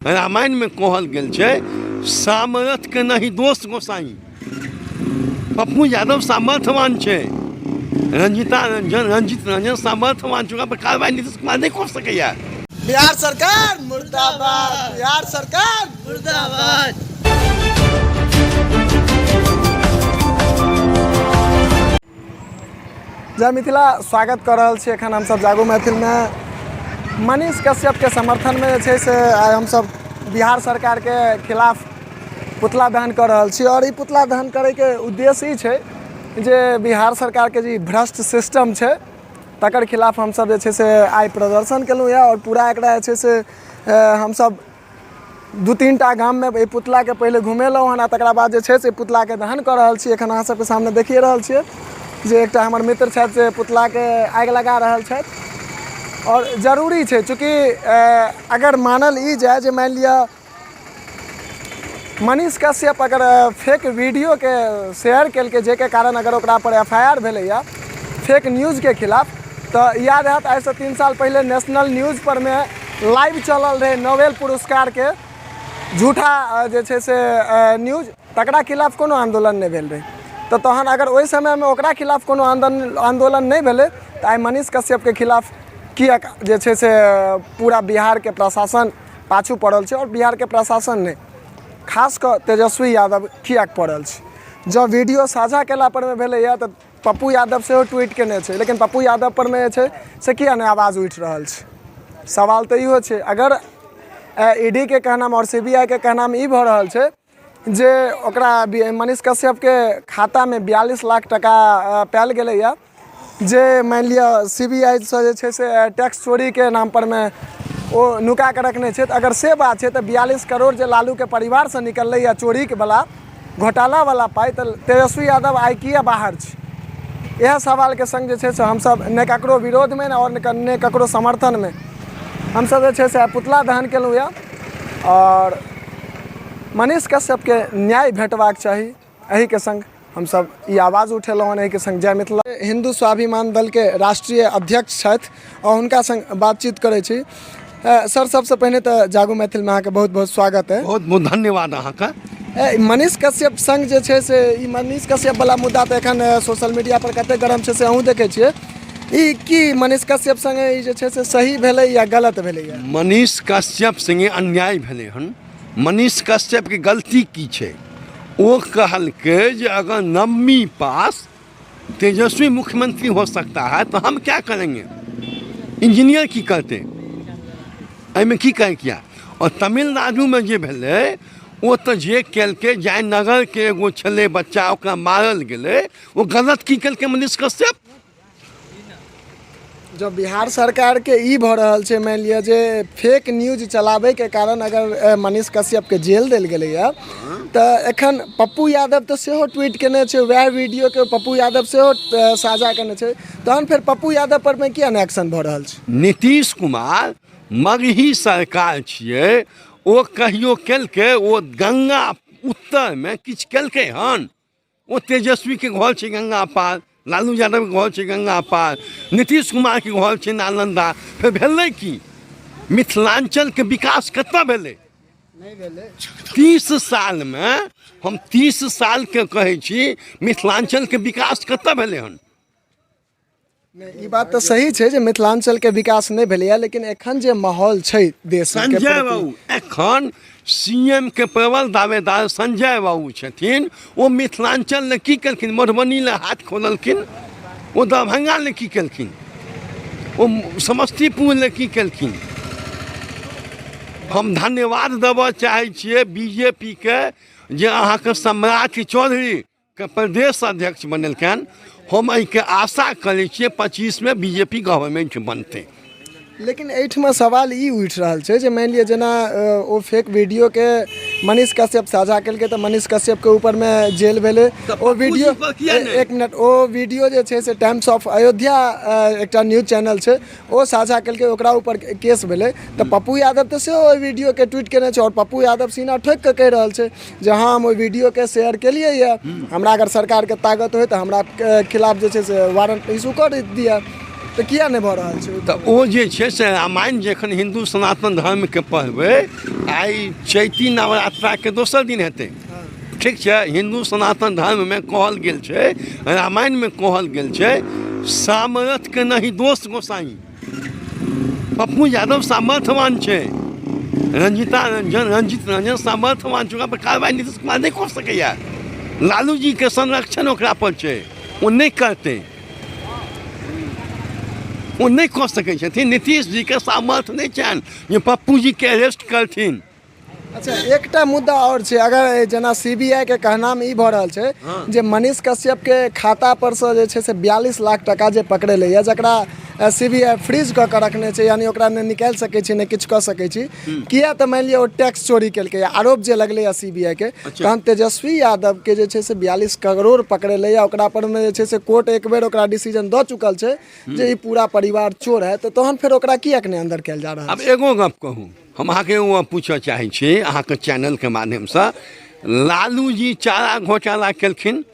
रामायण में कहल गेल छै सामर्थ के नहीं दोष गोसाई। पप्पू यादव सामर्थ्यवान छै, रंजित रंजन सामर्थ्यवान छै, पर कार्रवाई नीतीश कुमार नहीं कर सकैया। बिहार सरकार मुर्दाबाद, बिहार सरकार मुर्दाबाद। जय मिथिला, स्वागत कर रहल छी। एखन हम सब जागो महफिल में मनीष कश्यप के समर्थन में जे छै से आइ हम सब बिहार सरकार के खिलाफ पुतला दहन कर रहल छी। और ई पुतला दहन करे के उद्देश्य ई छै जे बिहार सरकार के जे भ्रष्ट सिस्टम छै तकर खिलाफ हम सब जे छै से आइ प्रदर्शन केलहुँ यऽ। और पूरा एकरा जे छै से हम सब 2-3 टा गाम में ई पुतला के पहले घुमेलहुँ हन, तकरा बाद जे छै से पुतला के दहन कर रहल छी। एखन अहाँ सबके सामने देखिए रहल छियै जे एकटा हमर मित्र छथि से पुतला के आगि लगा रहल छथि। और जरूरी छै चूँकि अगर मानल ई जाए जे मान लिअ मनीष कश्यप अगर फेक वीडियो के शेयर केलकै जेके कारण अगर ओकरा पर FIR भेलैया फेक न्यूज़ के खिलाफ, तो याद हैत आज से 3 साल पहले नेशनल न्यूज़ पर में लाइव चलल रहे नोबेल पुरस्कार के झूठा जे छै से न्यूज़, तकरा खिलाफ कोनो आंदोलन नहीं भेल रहे। तो तहन अगर ओहि समय में ओकरा खिलाफ कोनो आंदोलन नहीं भेले तो आइ मनीष कश्यप के खिलाफ किएक जे छै से पूरा बिहार के प्रशासन पाछू पड़ल छै। और बिहार के प्रशासन ने खास कर तेजस्वी यादव किएक पड़ल छै। जब वीडियो साझा केला पर में भेलैया तो पप्पू यादव से ट्वीट केने छै, लेकिन पप्पू यादव पर में छै से किया नहीं आवाज़ उठि रहल छै। सवाल तो इहो छै, अगर ED के कहनाम और CBI के कहनाम ई भऽ रहल छै जे ओकरा मनीष कश्यप के खाता में 42 लाख टका पायल गेलैया, जे मान लिअ CBI से जे छै से टैक्स चोरी के नाम पर में ओ नुका के रखने छै। अगर से बात छै तो 42 करोड़ जे लालू के परिवार से निकलैया चोरी के वाला घोटाला वाला पाई, तो तेजस्वी यादव आइ किया बाहर छै। यह सवाल के संग जे छै से हम सब ने ककरो विरोध में और ने ककरो समर्थन में हम सब जे छै से पुतला दहन केलहुँ यऽ। और मनीष कश्यप के न्याय भेटबाक चाही, एही के संग हम सब ई आवाज़ उठेलहुँ। एही के संग जय मिथिला। हिंदू स्वाभिमान दल के राष्ट्रीय अध्यक्ष छथि और हुनका संग बातचीत करै छी। सर, सबसे पहले तो जागो मैथिल में अहाँके बहुत बहुत स्वागत है। बहुत बहुत धन्यवाद अहाँके। मनीष कश्यप संग जे छै से ई मनीष कश्यप वाला मुद्दा तो एखन सोशल मीडिया पर कते गरम छै से अहूँ देखै छियै। ई की मनीष कश्यप संगे ई जे छै से सही भेलै या गलत भेलै? मनीष कश्यप संगे अन्याय भेलै हन। मनीष कश्यप की गलती की छै? वो कहलकै जे अगर नवमी पास तेजस्वी मुख्यमंत्री हो सकता है तो हम क्या करेंगे? इंजीनियर की करते एहिमे की कहे किया? और तमिलनाडु में जे भेलै वो तो जे केलकै जयनगर के एगो छलै बच्चा ओकरा मारल गेलै, वो गलत की केलकै मनीष कश्यप? जब बिहार सरकार के ई भऽ रहल छै मान लिअ जे फेक न्यूज चलाबै के कारण अगर मनीष कश्यप के जेल देल गेलैया, तो एखन पप्पू यादव तो सेहो ट्वीट केने छै, वएह वीडियो के पप्पू यादव सेहो साझा केने छै, तहन फिर पप्पू यादव पर में किया नहीं एक्शन भऽ रहल छै? नीतीश कुमार मगही सरकार छियै, ओ कहियो केलकै? ओ गंगा उत्तर में किछु केलकै हन? ओ तेजस्वी के घर छै गंगा पार, लालू यादव के घर छै गंगा पार, नीतीश कुमार के घर छै नालंदा। फिर भेलै की? मिथिलांचल के विकास कतऽ भेलै? नहीं भेलै। 30 साल में हम 30 साल के कहै छी, मिथिलांचल के विकास कतऽ भेलै हन? ई बात तो सही छै जे मिथिलांचल के विकास नहीं भेलैया, लेकिन एखन जे माहौल छै देश के संजय बाबू एखन CM के प्रबल दावेदार संजय बाबू छथिन। वो मिथिलांचल ने की केलखिन? मधुबनी ले हाथ खोललखिन। वो दरभंगा ले की केलखिन? वो समस्तीपुर ले की केलखिन? हम धन्यवाद देबऽ चाहै छियै BJP के जे अहाँके सम्राट चौधरी के प्रदेश अध्यक्ष बनेलखिन। हम एहि के आशा करै छियै 25 में BJP गवर्नमेंट बनतै। लेकिन एहिठमा सवाल ई उठि रहल छै जे मान लिअ जेना ओ फेक वीडियो के मनीष कश्यप साझा केलकै तो मनीष कश्यप के ऊपर में जेल भेलै। ओ वीडियो एक मिनट, ओ वीडियो जे छै से टाइम्स ऑफ अयोध्या एकटा न्यूज चैनल छै ओ साझा केलकै, ओकरा ऊपर केस भेलै। तो पप्पू यादव तो सेहो ओहि वीडियो के ट्वीट केने छै और पप्पू यादव सीना ठोक के कहि रहल छै जे हाँ हम ओहि वीडियो के शेयर केलियै यऽ, हमरा अगर सरकार के ताकत होय तो हमरा खिलाफ जे छै से वारंट इशू कर दिया। तऽ किया नहि भऽ रहल छै? तऽ ओ जे छै से रामायण जखन हिन्दू सनातन धर्मके पढ़बै, आइ चैती नवरात्राके दोसर दिन हेतै, ठीक छै। हिन्दू सनातन धर्ममे कहल गेल छै, रामायणमे कहल गेल छै, सामर्थ्यके नहीं दोष गोसाई। पप्पू यादव सामर्थ्यवान छै, रंजित रंजन सामर्थ्यवान छै, ओकरा पर कार्रवाई नीतीश कुमार नहीं कऽ सकैया। लालू जी के संरक्षण ओकरा पर छै, ओ नहीं करते, वो नहीं कऽ सकै छथिन। नीतीश जी के सामर्थ्य नहीं छनि जे पप्पू जी के अरेस्ट करथिन। अच्छा, एकटा मुद्दा और छै, अगर जेना सीबीआई के कहनाम ई भऽ रहल छै जे मनीष कश्यप के खाता पर से जे छै से 42 लाख टका जे पकड़ेले या जकरा सीबीआई फ्रीज कऽ के रखने छै, यानी ओकरा नहि निकालि सकै छी, नहि किछु कऽ सकै छी, किया तऽ मानि लिअ ओ टैक्स चोरी केलकै, आरोप जे लगलै है सीबीआई के, तहन तेजस्वी यादव के जे छै से 42 करोड़ पकड़ेले या ओकरा पर में जे छै से कोर्ट एक बेर ओकरा डिसीजन दऽ चुकल छै जे ई पूरा परिवार चोर है, तऽ तहन फेर ओकरा किया नहि अंदर कयल जा रहल छै? अब एगो गप कहूँ, हम अहाँके एगो पूछऽ चाहै छी अहाँके चैनलके माध्यमसँ, लालू जी चारा घोटाला केलखिन,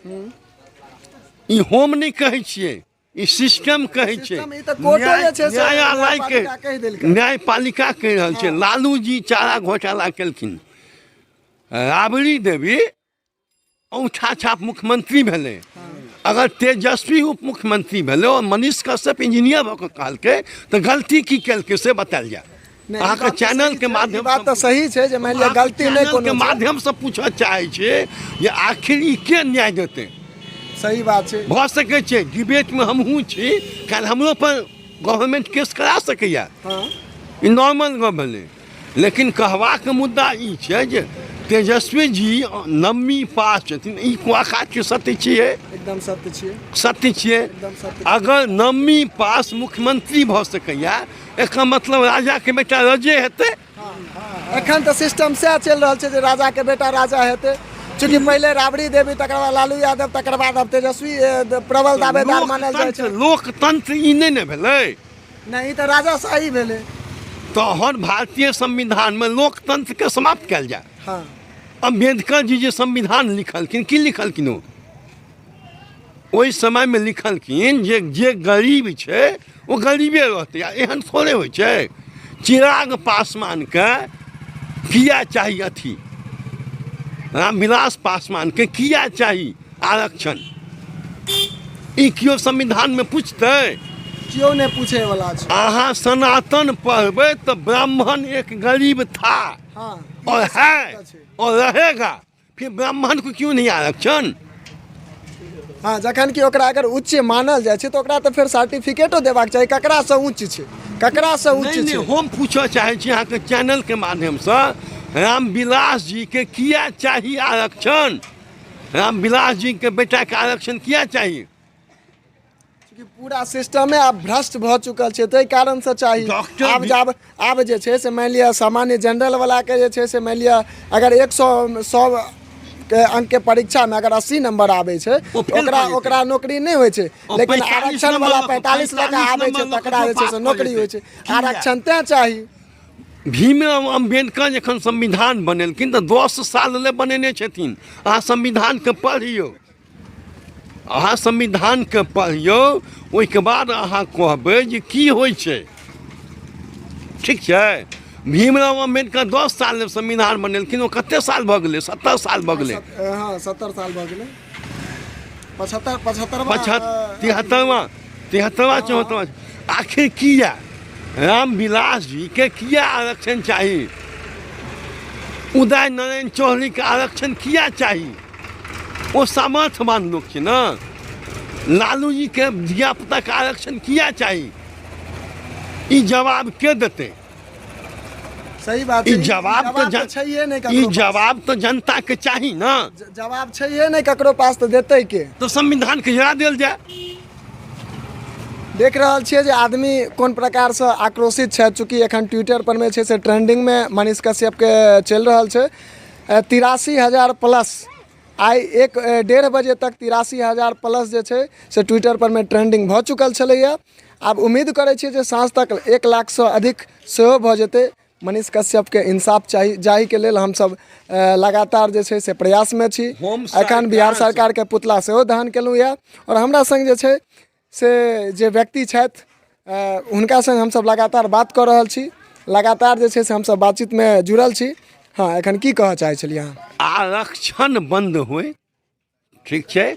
ई हम नहीं कहै छियै, ई सिस्टम कहै छै, न्यायपालिका कहि रहल छै। लालू जी चारा घोटाला केलखिन, राबड़ी देवी औंठा छाप मुख्यमंत्री भेलै, अगर तेजस्वी उप मुख्यमंत्री भेलै और मनीष कश्यप इंजीनियर भऽ कऽ कहलकै तऽ गलती की केलकै से बतायल जाय। अहाँके चैनल के माध्यम बात तऽ सही छै जे मानि लिअ गलती नहि कोनो के माध्यम से पूछऽ चाहै छियै जे आखिर ई के न्याय देतै? सही बात छै, भऽ सकै छै डिबेट में हमहूँ छी, काल्हि हमरो पर गवर्नमेंट केस करा सकैया, ई नॉर्मल गप भेलै, लेकिन कहबाक मुद्दा ई छै जे तेजस्वी जी 9वीं पास छथिन, ई वाकई सत्य छियै, एकदम सत्य छियै, सत्य छियै। एकदम सत्य। अगर 9वीं पास मुख्यमंत्री भऽ सकैया, एकर मतलब राजा के बेटा रजे हेतै। एखन तऽ सिस्टम सएह चलि रहल छै जे राजा के बेटा राजा हेतै, चूँकि पहिले राबड़ी देवी, तकर बाद लालू यादव, तकर बाद अब तेजस्वी प्रबल दावेदार मानल जाइ छै। लोकतंत्र ई नहीं ने भेलै, नहीं तऽ राजाशाही भेलै। तहन भारतीय संविधान में लोकतंत्र के समाप्त कयल जाय। हाँ, अम्बेडकर जी जे संविधान लिखलखिन, की लिखलखिन? ओहि समय में लिखलखिन जे गरीब छै वो गरीबे रहतै, एहन थोड़े होइ छै। चिराग पासवान के किया चाही अथी, रामविलास पासवान के किया चाही आरक्षण, ई क्यों संविधान में पूछते? क्यों नहीं पूछे वाला छै। अहाँ सनातन पढ़बै तो ब्राह्मण एक गरीब था, हाँ, और है और रहेगा, फिर ब्राह्मण को क्यों नहीं आरक्षण? हाँ, जखन कि ओकरा अगर उच्च मानल जाइ छै तऽ ओकरा तऽ फेर सर्टिफिकेटो देबाक चाही, ककरा से उच्च छै, ककरा से उच्च छै। हम पूछऽ चाहै छी अहाँके चैनल के माध्यम से, रामविलास जी के किया चाहिए आरक्षण? रामविलास जी के बेटा के आरक्षण किया चाहिए? पूरा सिस्टमे आब भ्रष्ट भऽ चुकल छै, ताहि कारण से चाही। आब जे छै से मानि लिअ सामान्य जनरल वाला के जे छै से मानि लिअ अगर 100 के अंक के परीक्षा में अगर 80 नंबर आबै छै ओकरा नौकरी नहीं होइ छै, लेकिन आरक्षण वाला 45 लगा आबै छै तकरा जे छै से नौकरी होइ छै। आरक्षण तैं चाही। भीमराव अम्बेडकर जखन संविधान बनेलखिन तऽ 10 साल ले बनेने छथिन। अहाँ संविधान के पढ़ियौ, अहाँ संविधान के पढ़ियौ, ओहिके बाद अहाँ कहबै जे की होइ छै, ठीक छै। भीमराव अम्बेडकर 10 साल ले संविधान बनेलखिन, ओ कते साल भऽ गेलै? 70 साल भऽ गेलै। हाँ, 70 साल भऽ गेलै। 73वां आखिर किया रामविलास जी के किया आरक्षण चाहिए? उदय नारायण चौधरी के आरक्षण किया चाहिए? वो सामर्थ्यवान लोग छै ना। लालू जी के धिया पुता के आरक्षण किया चाहिए? ई जवाब के देते? सही बात है। ई जवाब तो जनता के चाही ना। जवाब चाहिए नहीं ककरो पास, तो देते के? तो संविधान के जरा देल जाए। देख रहल छियै जे आदमी कोन प्रकार से आक्रोशित छै, चूँकि एखन ट्विटर पर में छै से ट्रेंडिंग में मनीष कश्यप के चल रहल छै। 83,000 प्लस आई 1-1.5 बजे तक 83,000 प्लस जे छै से ट्विटर पर में ट्रेंडिंग भऽ चुकल छलैया। आब उम्मीद करै छियै जे साँझ तक 1 लाख से अधिक सेहो भऽ जेतै। मनीष कश्यप के इंसाफ चाही, जाहि के लेल हमसब लगातार जे छै से प्रयास में छी। एखन बिहार सरकार के पुतला सेहो दहन केलहुँ यऽ, और हमरा संग जे छै से जे व्यक्ति छथि हुनका संग हमसब लगातार बात कऽ रहल छी, लगातार जे छै से हमसब बातचीतमे जुड़ल छी। हाँ, एखन की कहऽ चाहै छलियै अहाँ? आरक्षण बंद होय, ठीक छै।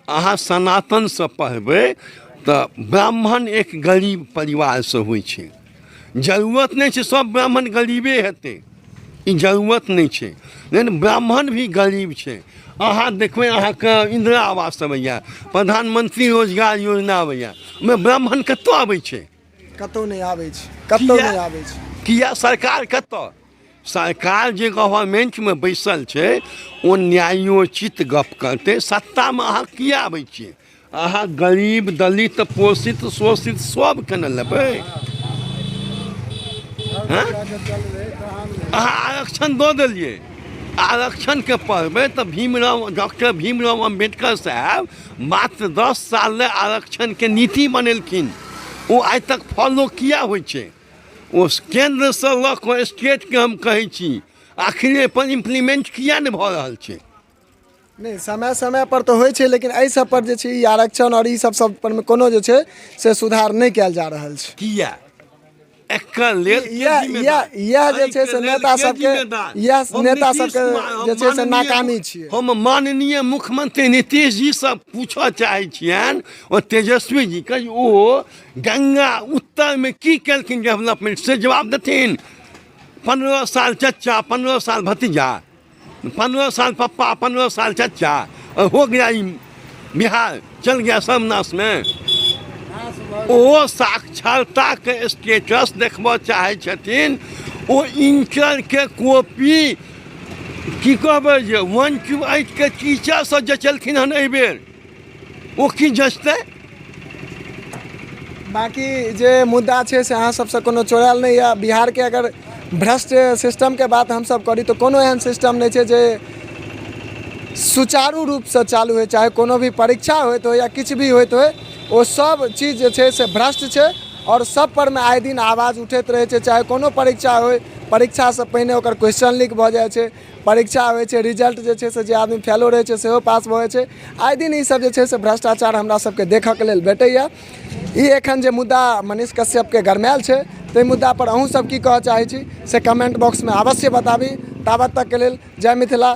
अहाँ सनातनसँ पढ़बै तऽ ब्राह्मण एक गरीब परिवारसँ होइ छै। जरूरत नहीं छै सब ब्राह्मण गरीबे हेतै, ई जरूरत नहीं छै। लेकिन ब्राह्मण भी गरीब छै। अहाँ देखबै अहाँके इंदिरा आवास अबैया, प्रधानमंत्री रोजगार योजना अबैया, ओहिमे ब्राह्मण कतऽ आबै छै? कतहु नहीं आबै छै, कतहु किया? नहीं आबै छै। किया? सरकार कतऽ? सरकार जे गवर्नमेंटमे बैसल छै ओ न्यायोचित गप करतै। सत्तामे अहाँ किया आबै छियै? अहाँ गरीब, दलित, पोषित, शोषित सबके ने लेबै। हाँ? अहाँ आरक्षण दऽ देलियै, आरक्षणके पढ़बै तऽ डॉक्टर भीमराव अम्बेडकर साहब मात्र 10 साल ले आरक्षणके नीति बनेलखिन। ओ आइ तक फॉलो किया होइ छै? ओ केंद्रसँ लऽ कऽ स्टेटके हम कहै छी, आखिर पर इम्प्लीमेंट किया नहि भऽ रहल छै? नहीं, समय समय पर तो होइ छै, लेकिन एहि सब पर जे छै ई आरक्षण और ई सब पर में कोनो जे छै से सुधार नहीं कयल जा रहल छै। किया? एकर लेल यह जे छै से नेता सबके, यह नेता सबके जे छै से नाकामी छियै। हम माननीय मुख्यमंत्री नीतीश जी से पूछऽ चाहै छियनि और तेजस्वी जी के, ओ गंगा उत्तर में की केलखिन डेवलपमेंट से जवाब देथिन। 15 साल चचा, 15 साल भतीजा, 15 साल पप्पा, 15 साल चचा, और हो गया बिहार चल गया सर्वनाश में। ओ साक्षरता के स्टेटस देखबऽ चाहै छथिन। ओ इंटर के कॉपी की कहबै जे 128 के टीचरसँ जचलखिन हन एहि बेर, ओ की जचतै? बाकी जे मुद्दा छै से अहाँ सबसे कोनो चोरायल नहीं है। बिहार के अगर भ्रष्ट सिस्टम के बात हमसब करी तो कोनो एहन सिस्टम नहीं छै जे सुचारू रूप से चालू हो, चाहे कोनो भी परीक्षा होइत हो या किछ भी होइत हो, वो सब चीज जे छै से भ्रष्ट छै और सब पर में आए दिन आवाज उठैत रहै छै। चाहे कोनो परीक्षा हो, परीक्षा से पहिने ओकर क्वेश्चन लीक भऽ जाइ छै, परीक्षा होइ छै, रिजल्ट जे छै से जे आदमी फेलो रहै छै सेहो पास भऽ जाइ छै। आए दिन ई सब जे छै से भ्रष्टाचार हमरा सबके देखऽ के लेल भेटैया। ई एखन जे मुद्दा मनीष कश्यप के गरमायल छै, ताहि मुद्दा पर अहूँ सब की कहऽ चाहै छी से कमेंट बॉक्स में अवश्य बताबी। ताबत तक के लेल जय मिथिला।